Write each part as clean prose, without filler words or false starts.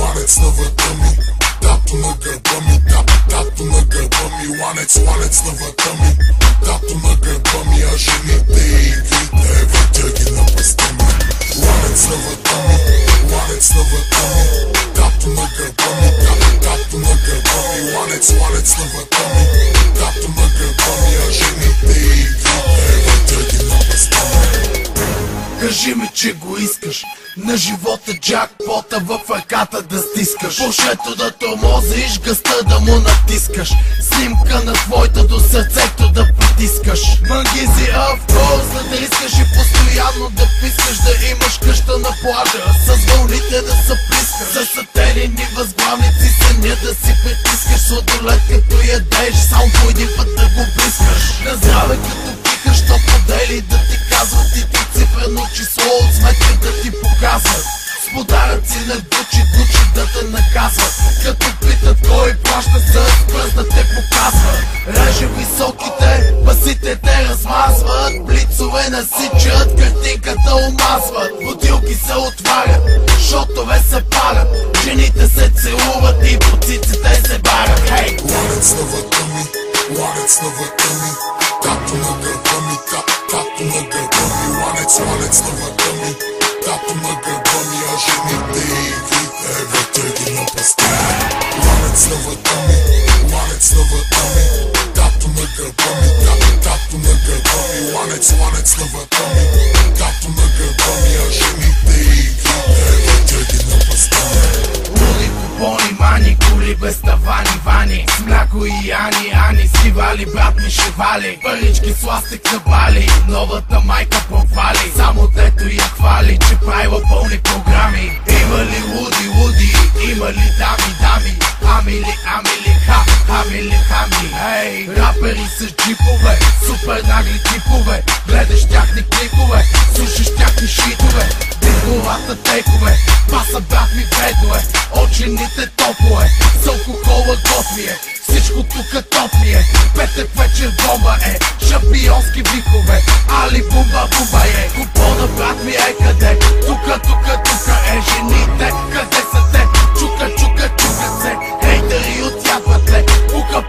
Ланец на врата ми, тато на гърба ми, тато на гърба ми. Ланец на врата ми, тато на гърба ми. А жените и игрите, въртя ги на пъста ми. Ланец на врата ми, ланец на врата ми, тато на гърба ми, тато на гърба ми. Ланец на врата ми, тато на гърба ми. А жените и игрите, въртя ги на пъста ми. Кажи ми, че го искаш, на живота джакпота в ръката да стискаш, пушето да тормозиш, гъста да му натискаш, снимка на твоята до сърцето да притискаш. Мангизи авкорс, за да искаш и постоянно да пискаш, да имаш къща на плажа, с вълните да се плискаш, за сателени възглавници съня да си притискаш, сладолет като ядеш, само по един път да го блискаш. На здраве като пикаш, то подели да ти казват и ти цифрено число от сметка да ти показват. С подаръци на Гучи да те наказват, като питат кой плаща с пръст да те показва. Реже високите, басите те размазват, блицове насичат, картинката омазват. Бутилки се отварят, шотове се палят, жените се целуват и поциците се барят. Хей! Ланец на врата ми, ланец на врата ми, тато на гърба ми, тато на гърба ми. Ланец на врата ми, тато на гърба ми. А жените и игрите, въртя ги на пъста ми. Ланец на врата ми, ланец на врата ми, тато на гърба ми, тато на гърба ми. Ланец на врата ми, тато на гърба ми. А жените и игрите, въртя ги на пъста ми. Луди купони, мани, кули без тавани, вани, с мляко и ани, сивали, брат ми шевали, парички сластик забали, новата майка похвали, само дето я хвали, че правила пълни програми. Има ли луди, има ли дами, амили, хами, ей, рапери с джипове, супер нагли типове, гледаш тяхни клипове, слушаш тяхни шитове, главата текове, паса брат ми вредно е, очените топло е, с алкохола готви е, всичко тука топли е, петък вечер бомба е, шампионски викове, али бумба е, купона брат ми е къде, тука е, жените къде са те, чука се, хейтери отядват ле, пука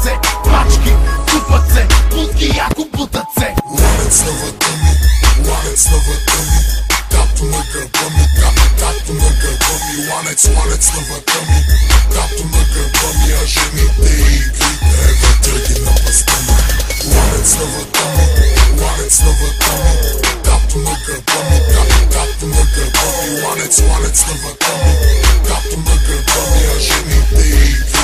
се, пачки тупат се, будки яко бутат се. Ланец на врата ми, ланец на врата ми, тато на гърба ми, тато на гърба ми. Ланец на врата ми, тато на гърба ми. А жените и игрите, въртя ги на пъста ми. Ланец на врата ми, ланец на врата ми, тато на гърба ми, тато на гърба ми. Ланец на врата ми, тато на гърба ми. А жените и игрите,